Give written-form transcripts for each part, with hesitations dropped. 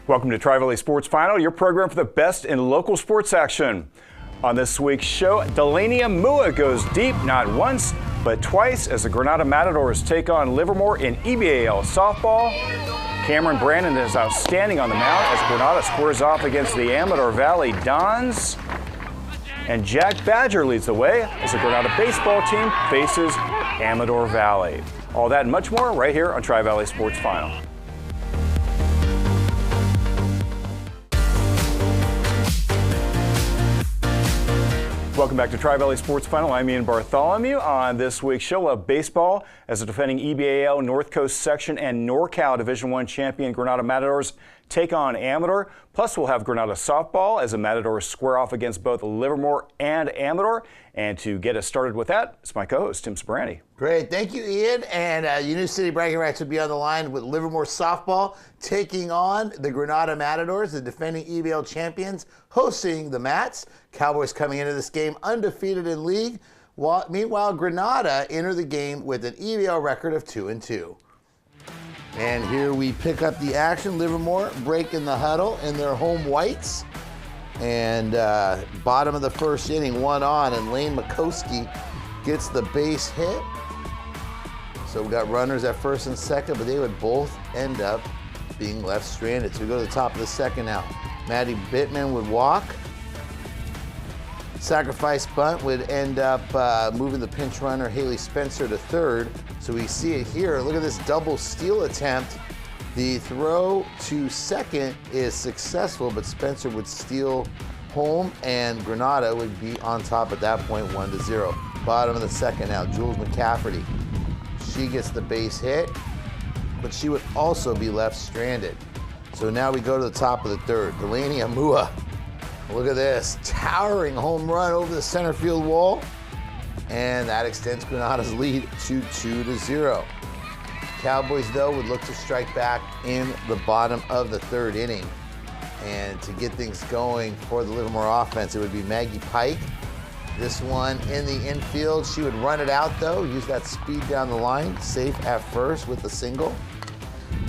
Welcome to Tri-Valley Sports Final, your program for the best in local sports action. On this week's show, Delania Mua goes deep not once, but twice as the Granada Matadors take on Livermore in EBAL softball. Cameron Brandon is outstanding on the mound as Granada squares off against the Amador Valley Dons. And Jack Badger leads the way as the Granada baseball team faces Amador Valley. All that and much more right here on Tri-Valley Sports Final. Welcome back to Tri-Valley Sports Final. I'm Ian Bartholomew. On this week's show, we'll have baseball as the defending EBAL North Coast Section and NorCal Division I champion Granada Matadors take on Amador. Plus, we'll have Granada softball as the Matadors square off against both Livermore and Amador. And to get us started with that, it's my co-host, Tim Sabrani. Great. Thank you, Ian. And Union City Bragging Rights will be on the line with Livermore softball taking on the Granada Matadors, the defending EBAL champions, hosting the Mats. Cowboys coming into this game undefeated in league. Meanwhile, Granada enter the game with an EBAL record of 2-2. And here we pick up the action. Livermore breaking the huddle in their home whites. And bottom of the first inning, one on, and Lane Makowski gets the base hit. So we got runners at first and second, but they would both end up being left stranded. So we go to the top of the second now. Maddie Bittman would walk. Sacrifice bunt would end up moving the pinch runner Haley Spencer to third. So we see it here. Look at this double steal attempt. The throw to second is successful, but Spencer would steal home, and Granada would be on top at that point, 1-0. Bottom of the second now, Jules McCafferty. She gets the base hit, but she would also be left stranded. So now we go to the top of the third. Delania Mua. Look at this, towering home run over the center field wall, and that extends Granada's lead to 2-0. Cowboys, though, would look to strike back in the bottom of the third inning. And to get things going for the Livermore offense, it would be Maggie Pike. This one in the infield. She would run it out, though, use that speed down the line, safe at first with a single.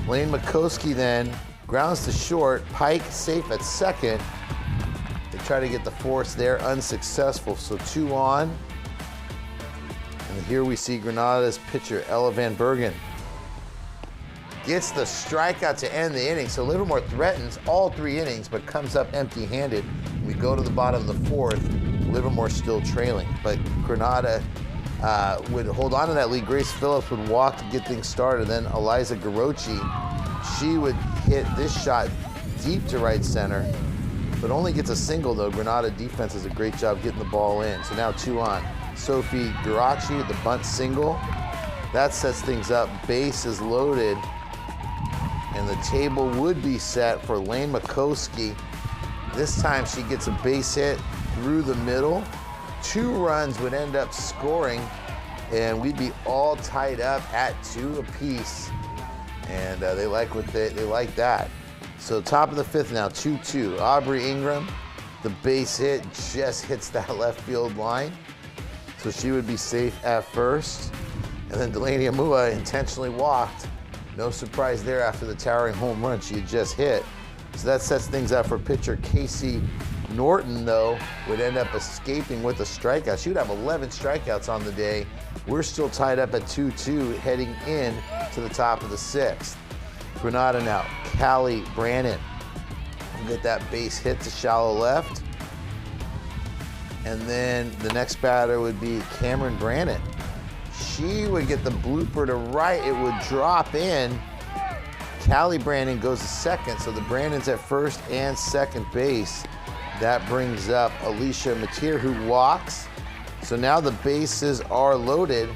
Lane Makowski then grounds to short. Pike safe at second. They try to get the force there, unsuccessful, so two on. And here we see Granada's pitcher, Ella Van Bergen. Gets the strikeout to end the inning. So Livermore threatens all three innings, but comes up empty-handed. We go to the bottom of the fourth. Livermore still trailing, but Granada would hold on to that lead. Grace Phillips would walk to get things started. Then Eliza Garochi, she would hit this shot deep to right center, but only gets a single though. Granada defense does a great job getting the ball in. So now two on. Sophie Garochi, the bunt single. That sets things up. Base is loaded. And the table would be set for Lane Makowski. This time she gets a base hit through the middle. Two runs would end up scoring, and we'd be all tied up at 2 apiece. And they like that. So top of the fifth now, 2-2. Aubrey Ingram, the base hit just hits that left field line. So she would be safe at first. And then Delania Mua intentionally walked. No surprise there after the towering home run she had just hit. So that sets things up for pitcher Casey Norton, though, would end up escaping with a strikeout. She would have 11 strikeouts on the day. We're still tied up at 2-2 heading in to the top of the sixth. Granada now, Callie Brannon will get that base hit to shallow left. And then the next batter would be Cameron Brannon. She would get the blooper to right. It would drop in. Callie Brandon goes to second, so the Brandons at first and second base. That brings up Alicia Mateer, who walks. So now the bases are loaded,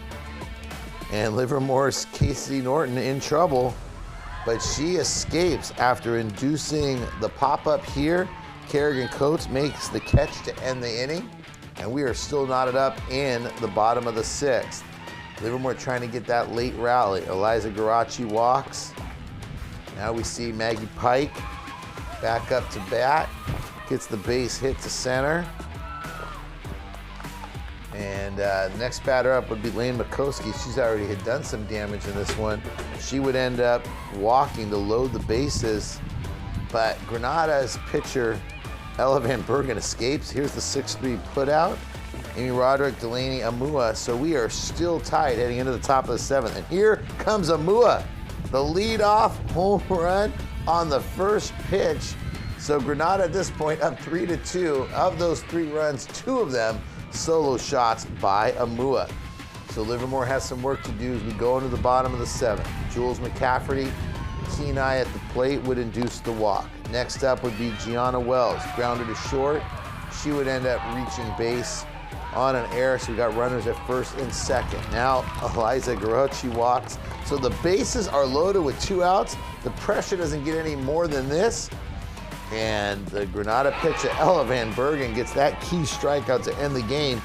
and Livermore's Casey Norton in trouble, but she escapes after inducing the pop-up here. Kerrigan Coates makes the catch to end the inning, and we are still knotted up in the bottom of the sixth. Livermore trying to get that late rally. Eliza Garachi walks. Now we see Maggie Pike back up to bat. Gets the base hit to center. And next batter up would be Lane Makowski. She's already had done some damage in this one. She would end up walking to load the bases. but Granada's pitcher, Ella Van Bergen, escapes. Here's the 6-3 putout. Amy Roderick, Delaney Amua. So we are still tied heading into the top of the 7th. And here comes Amua, the leadoff home run on the first pitch. So Granada at this point up 3-2. Of those 3 runs, 2 of them solo shots by Amua. So Livermore has some work to do as we go into the bottom of the 7th. Jules McCafferty, keen eye at the plate, would induce the walk. Next up would be Gianna Wells, grounded to short. She would end up reaching base on an error, so we got runners at first and second. Now Eliza Garucci walks. So the bases are loaded with 2 outs. The pressure doesn't get any more than this. And the Granada pitcher, Ella Van Bergen, gets that key strikeout to end the game.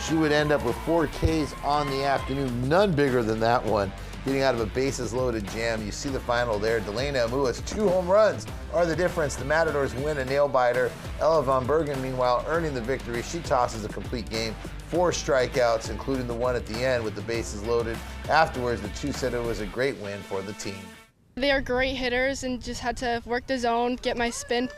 She would end up with 4 Ks on the afternoon, none bigger than that one, getting out of a bases-loaded jam. You see the final there. Delaney Amua's 2 home runs are the difference. The Matadors win a nail-biter. Ella Van Bergen, meanwhile, earning the victory. She tosses a complete game. 4 strikeouts, including the one at the end with the bases loaded. Afterwards, the 2 said it was a great win for the team. They are great hitters and just had to work the zone, get my spin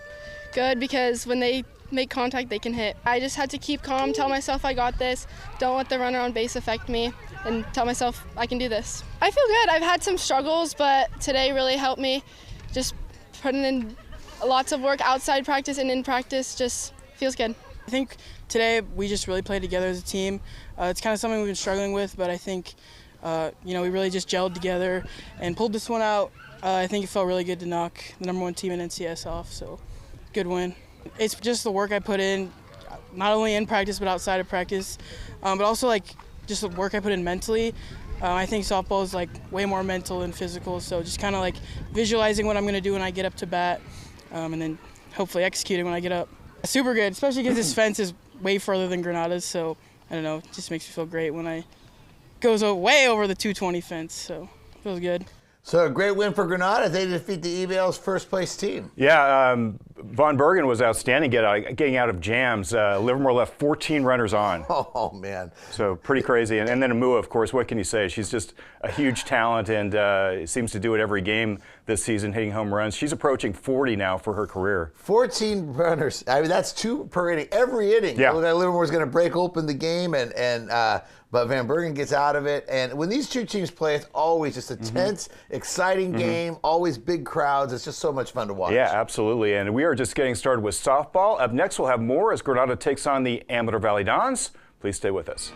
good, because when they make contact, they can hit. I just had to keep calm, tell myself I got this, don't let the runner on base affect me, and tell myself I can do this. I feel good. I've had some struggles, but today really helped me. Just putting in lots of work outside practice and in practice just feels good. I think today we just really played together as a team. It's kind of something we've been struggling with, but I think we really just gelled together and pulled this one out. I think it felt really good to knock the #1 team in NCS off, so good win. It's just the work I put in, not only in practice but outside of practice, but also just the work I put in mentally. I think softball is way more mental than physical, so just kind of visualizing what I'm going to do when I get up to bat, and then hopefully executing when I get up. Super good, especially because this fence is way further than Granada's, so I don't know, it just makes me feel great when I goes way over the 220 fence, so it feels good. So a great win for Granada. They defeat the EBL's first-place team. Yeah, Von Bergen was outstanding getting out of jams. Livermore left 14 runners on. Oh, man. So pretty crazy. And then Amua, of course, what can you say? She's just a huge talent and seems to do it every game this season, hitting home runs. She's approaching 40 now for her career. 14 runners. I mean, that's 2 per inning. Every inning. Yeah. Livermore's going to break open the game, but Van Bergen gets out of it. And when these 2 teams play, it's always just a tense, exciting game, always big crowds. It's just so much fun to watch. Yeah, absolutely. And we are just getting started with softball. Up next, we'll have more as Granada takes on the Amador Valley Dons. Please stay with us.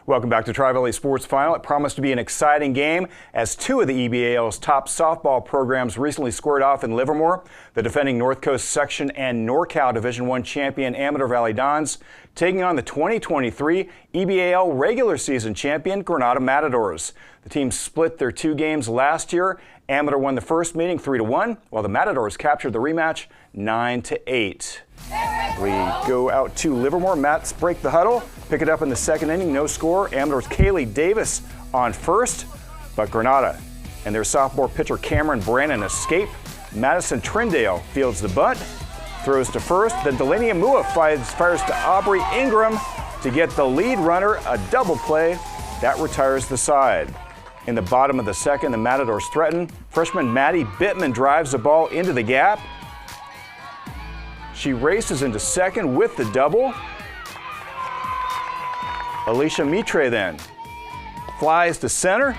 Welcome back to Tri-Valley Sports Final. It promised to be an exciting game as 2 of the EBAL's top softball programs recently squared off in Livermore. The defending North Coast Section and NorCal Division I champion Amador Valley Dons taking on the 2023 EBAL regular season champion Granada Matadors. The teams split their 2 games last year. Amador won the first meeting 3-1, while the Matadors captured the rematch 9-8. We go out to Livermore. Mats break the huddle, pick it up in the second inning, no score. Amador's Kaylee Davis on first, but Granada and their sophomore pitcher Cameron Brannon escape. Madison Trindale fields the bunt, throws to first, then Delaney Amua fires to Aubrey Ingram to get the lead runner a double play. That retires the side. In the bottom of the second, the Matadors threaten. Freshman Maddie Bittman drives the ball into the gap. She races into second with the double. Alicia Mitre then flies to center.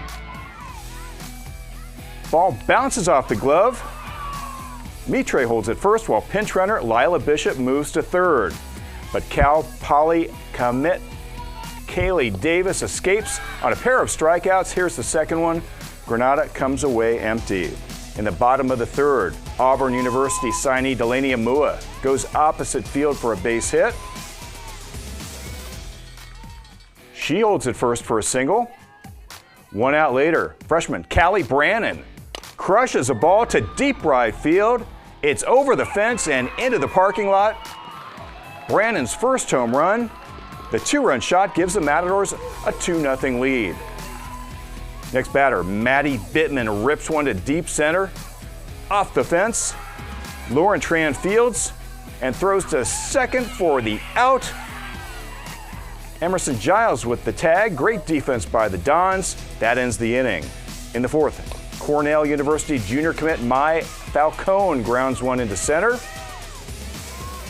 Ball bounces off the glove. Mitre holds it first while pinch runner Lila Bishop moves to third. But Cal Poly commit Kaylee Davis escapes on a pair of strikeouts. Here's the second one. Granada comes away empty. In the bottom of the third, Auburn University signee Delaney Amua goes opposite field for a base hit. She holds it first for a single. 1 out later, freshman Callie Brannon crushes a ball to deep right field. It's over the fence and into the parking lot. Brannon's first home run. The 2-run shot gives the Matadors a 2-0 lead. Next batter, Maddie Bittman rips one to deep center, off the fence. Lauren Tran fields and throws to second for the out. Emerson Giles with the tag. Great defense by the Dons. That ends the inning. In the fourth, Cornell University junior commit Mai Falcone grounds one into center.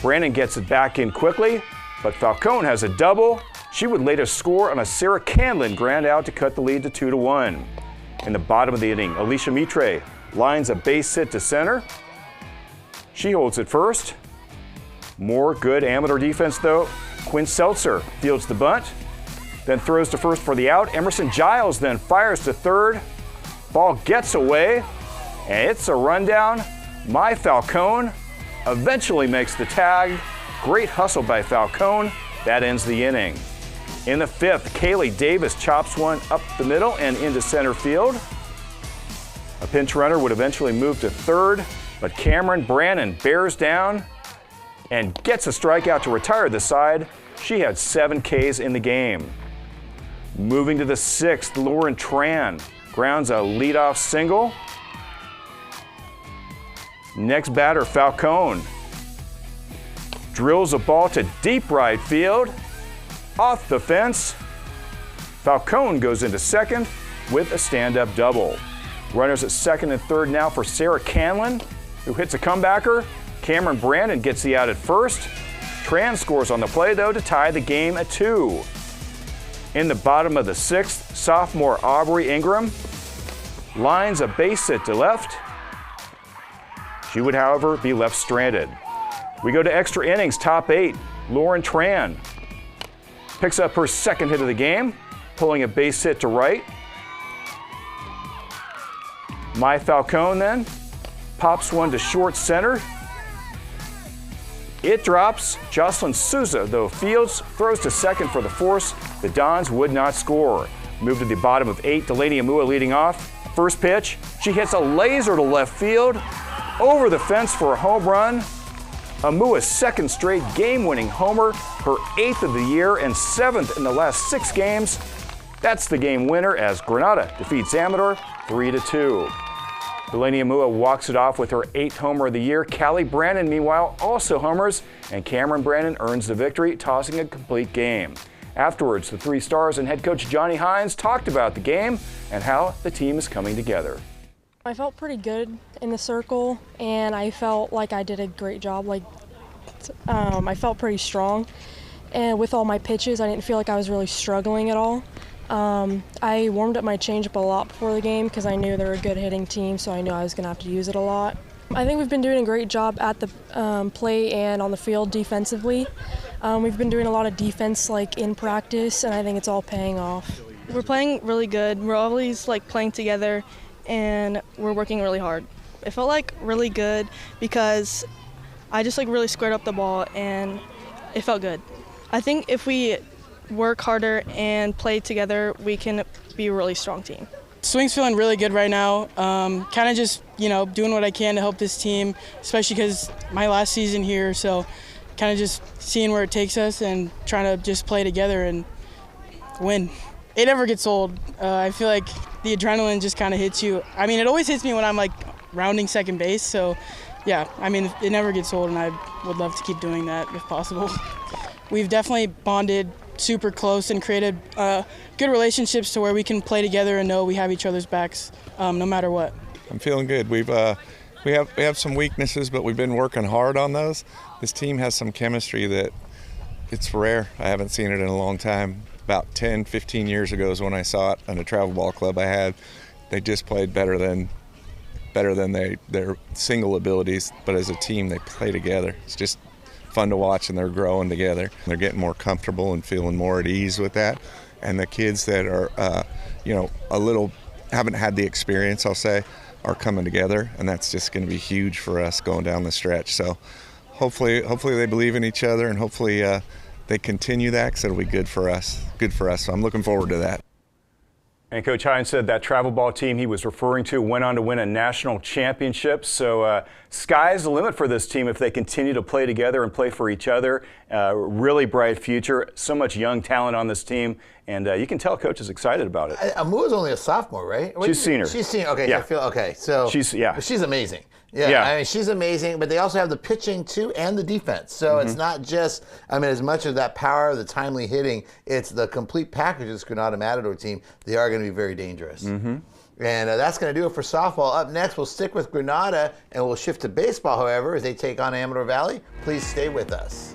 Brandon gets it back in quickly, but Falcone has a double. She would later score on a Sarah Canlin ground out to cut the lead to 2-1. In the bottom of the inning, Alicia Mitre lines a base hit to center. She holds it first. More good amateur defense though. Quinn Seltzer fields the bunt, then throws to first for the out. Emerson Giles then fires to third. Ball gets away, and it's a rundown. Mai Falcone eventually makes the tag. Great hustle by Falcone. That ends the inning. In the fifth, Kaylee Davis chops one up the middle and into center field. A pinch runner would eventually move to third, but Cameron Brannon bears down and gets a strikeout to retire the side. She had 7 Ks in the game. Moving to the sixth, Lauren Tran grounds a leadoff single. Next batter, Falcone drills a ball to deep right field, off the fence. Falcone goes into second with a stand-up double. Runners at second and third now for Sarah Canlin, who hits a comebacker. Cameron Brandon gets the out at first. Tran scores on the play, though, to tie the game at 2. In the bottom of the sixth, sophomore Aubrey Ingram lines a base hit to left. She would, however, be left stranded. We go to extra innings, top 8. Lauren Tran picks up her second hit of the game, pulling a base hit to right. Mai Falcone then pops one to short center. It drops. Jocelyn Souza, though, fields, throws to second for the force. The Dons would not score. Move to the bottom of 8. Delaney Amua leading off. First pitch, she hits a laser to left field, over the fence for a home run. Amua's second straight game-winning homer, her 8th of the year and 7th in the last 6 games. That's the game winner as Granada defeats Amador 3-2. Delaney Amua walks it off with her 8th homer of the year. Callie Brannon, meanwhile, also homers, and Cameron Brannon earns the victory, tossing a complete game. Afterwards, the 3 stars and head coach Johnny Hines talked about the game and how the team is coming together. I felt pretty good in the circle, and I felt like I did a great job. I felt pretty strong, and with all my pitches, I didn't feel like I was really struggling at all. I warmed up my changeup a lot before the game because I knew they were a good hitting team, so I knew I was going to have to use it a lot. I think we've been doing a great job at the plate and on the field defensively. We've been doing a lot of defense in practice, and I think it's all paying off. We're playing really good. We're always playing together, and we're working really hard. It felt really good because I just really squared up the ball, and it felt good. I think if we work harder and play together, we can be a really strong team. Swing's feeling really good right now. Kind of just, doing what I can to help this team, especially because my last season here, so kind of just seeing where it takes us and trying to just play together and win. It never gets old. I feel like the adrenaline just kind of hits you. I mean, it always hits me when I'm rounding second base, so yeah, I mean, it never gets old, and I would love to keep doing that if possible. We've definitely bonded super close and created good relationships to where we can play together and know we have each other's backs no matter what. I'm feeling good. We have some weaknesses, but we've been working hard on those. This team has some chemistry that it's rare. I haven't seen it in a long time. About 10, 15 years ago is when I saw it on a travel ball club I had. They just played better than their single abilities, but as a team they play together. It's just fun to watch, and they're growing together. They're getting more comfortable and feeling more at ease with that. And the kids that are, a little haven't had the experience, I'll say, are coming together, and that's just going to be huge for us going down the stretch. So hopefully they believe in each other, and hopefully they continue that, because it'll be good for us. So I'm looking forward to that. And Coach Hines said that travel ball team he was referring to went on to win a national championship. So sky's the limit for this team if they continue to play together and play for each other. Really bright future. So much young talent on this team. And you can tell Coach is excited about it. Amua's only a sophomore, right? She's senior. She's senior. Okay, Yeah. I feel okay. So She's amazing. Yeah, I mean, she's amazing, but they also have the pitching too and the defense. So it's not just, I mean, as much of that power, the timely hitting, it's the complete package of this Granada Matador team. They are going to be very dangerous. And that's going to do it for softball. Up next, we'll stick with Granada and we'll shift to baseball, however, as they take on Amador Valley. Please stay with us.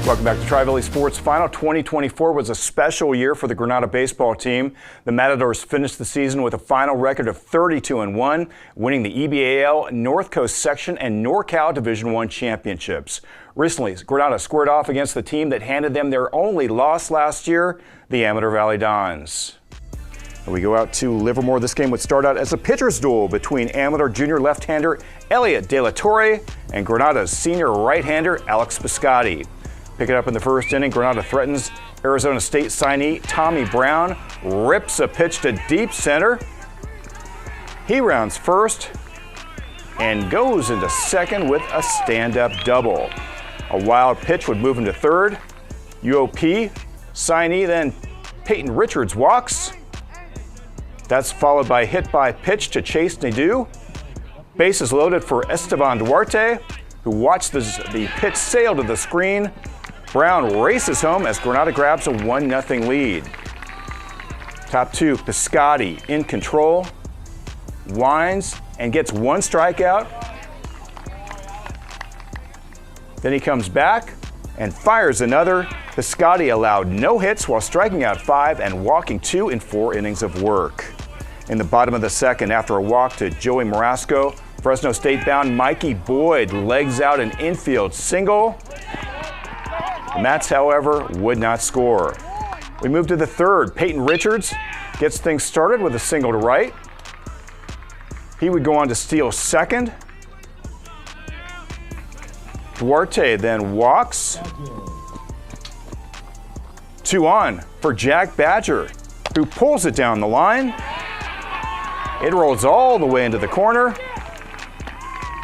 Welcome back to Tri-Valley Sports Final. 2024 was a special year for the Granada baseball team. The Matadors finished the season with a final record of 32-1, winning the EBAL, North Coast Section, and NorCal Division I championships. Recently, Granada squared off against the team that handed them their only loss last year, the Amador Valley Dons. We go out to Livermore. This game would start out as a pitcher's duel between Amador junior left-hander Elliot De La Torre and Granada's senior right-hander Alex Biscotti. Pick it up in the first inning, Granada threatens Arizona State signee Tommy Brown, rips a pitch to deep center. He rounds first and goes into second with a stand-up double. A wild pitch would move him to third. UOP signee then Peyton Richards walks. That's followed by hit by pitch to Chase Nadeau. Bases loaded for Esteban Duarte, who watched the pitch sail to the screen. Brown races home as Granada grabs a 1-0 lead. Top two, Biscotti in control, winds and gets one strikeout. Then he comes back and fires another. Biscotti allowed no hits while striking out 5 and walking 2 in 4 innings of work. In the bottom of the second, after a walk to Joey Marasco, Fresno State-bound Mikey Boyd legs out an infield single. The Mats, however, would not score. We move to the third. Peyton Richards gets things started with a single to right. He would go on to steal second. Duarte then walks. 2 on for Jack Badger, who pulls it down the line. It rolls all the way into the corner.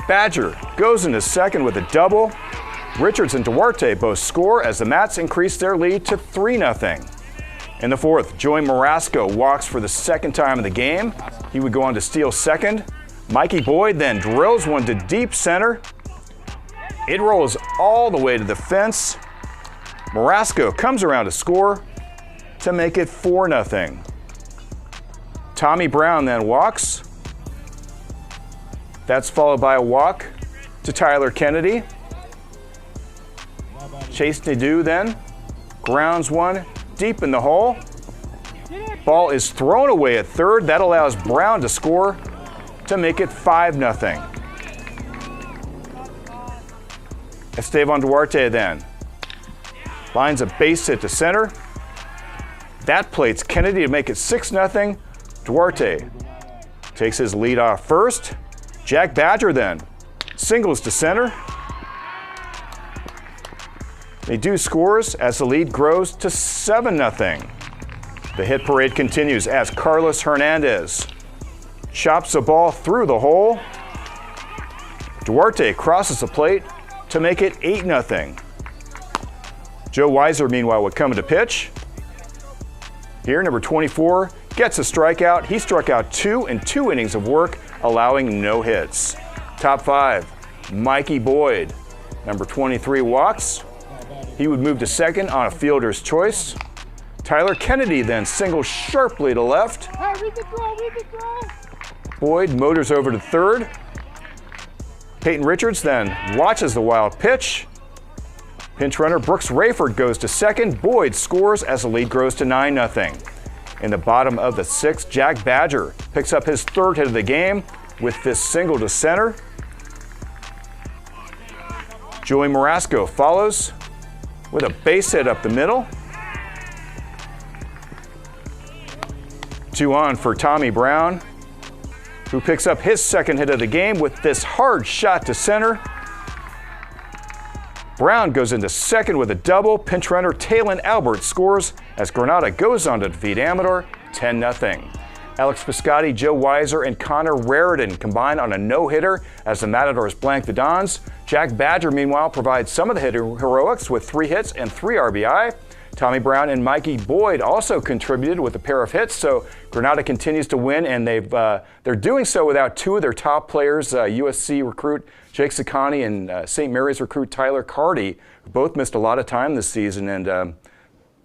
Badger goes into second with a double. Richards and Duarte both score as the Mats increase their lead to 3-0. In the fourth, Joey Marasco walks for the second time in the game. He would go on to steal second. Mikey Boyd then drills one to deep center. It rolls all the way to the fence. Marasco comes around to score to make it 4-0. Tommy Brown then walks. That's followed by a walk to Tyler Kennedy. Chase Nadeau then grounds one deep in the hole. Ball is thrown away at third. That allows Brown to score to make it 5-0. Esteban Duarte then lines a base hit to center. That plates Kennedy to make it 6-0. Duarte takes his lead off first. Jack Badger then singles to center. Nadeau scores as the lead grows to 7-0. The hit parade continues as Carlos Hernandez chops the ball through the hole. Duarte crosses the plate to make it 8-0. Joe Weiser, meanwhile, would come to pitch. Here, number 24 gets a strikeout. He struck out 2 in 2 innings of work, allowing no hits. Top 5, Mikey Boyd. Number 23 walks. He would move to second on a fielder's choice. Tyler Kennedy then singles sharply to left. Boyd motors over to third. Peyton Richards then watches the wild pitch. Pinch runner Brooks Rayford goes to second. Boyd scores as the lead grows to 9-0. In the bottom of the 6th, Jack Badger picks up his 3rd hit of the game with this single to center. Joey Marasco follows with a base hit up the middle. 2 on for Tommy Brown, who picks up his 2nd hit of the game with this hard shot to center. Brown goes into second with a double. Pinch runner Talon Albert scores as Granada goes on to defeat Amador 10-0. Alex Piscotti, Joe Weiser, and Connor Raridan combine on a no-hitter as the Matadors blank the Dons. Jack Badger, meanwhile, provides some of the heroics with 3 hits and 3 RBI. Tommy Brown and Mikey Boyd also contributed with a pair of hits, so Granada continues to win, and they're doing so without 2 of their top players, USC recruit Jake Sakani and St. Mary's recruit Tyler Carty, who both missed a lot of time this season, and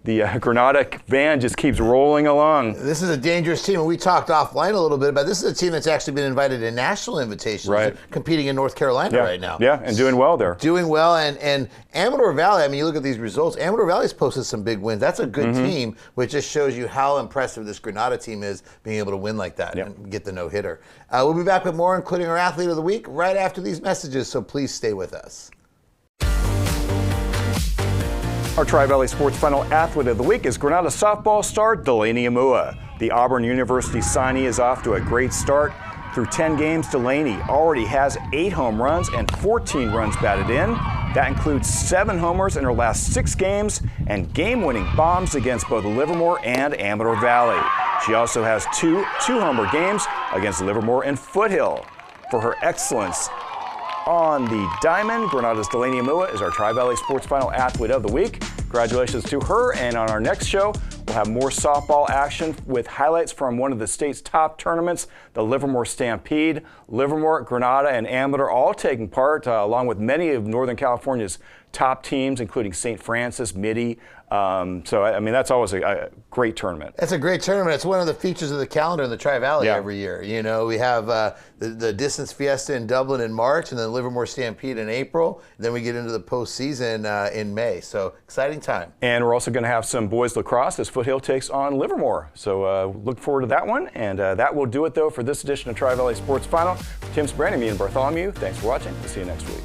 the Granada van just keeps rolling along. This is a dangerous team, and we talked offline a little bit about this is a team that's actually been invited to national invitations, right, competing in North Carolina right now. Yeah, and doing well there. Doing well, and Amador Valley, I mean, you look at these results, Amador Valley's posted some big wins. That's a good team, which just shows you how impressive this Granada team is being able to win like that and get the no-hitter. We'll be back with more, including our Athlete of the Week, right after these messages, so please stay with us. Our Tri-Valley Sports Final Athlete of the Week is Granada softball star Delaney Amua. The Auburn University signee is off to a great start. Through 10 games, Delaney already has 8 home runs and 14 runs batted in. That includes 7 homers in her last 6 games and game-winning bombs against both Livermore and Amador Valley. She also has 2 two-homer games against Livermore and Foothill. For her excellence on the diamond, Granada's Delaney Amua is our Tri-Valley Sports Final Athlete of the Week. Congratulations to her, and on our next show, we'll have more softball action with highlights from one of the state's top tournaments, the Livermore Stampede. Livermore, Granada, and Amador all taking part, along with many of Northern California's top teams, including St. Francis, Mitty. So, I mean, that's always a great tournament. That's a great tournament. It's one of the features of the calendar in the Tri-Valley every year. You know, we have the Distance Fiesta in Dublin in March, and then Livermore Stampede in April. And then we get into the postseason in May. So, exciting time. And we're also going to have some boys lacrosse as Foothill takes on Livermore. So, look forward to that one. And that will do it, though, for this edition of Tri-Valley Sports Final. Tim Sprani, me and Bartholomew, thanks for watching. We'll see you next week.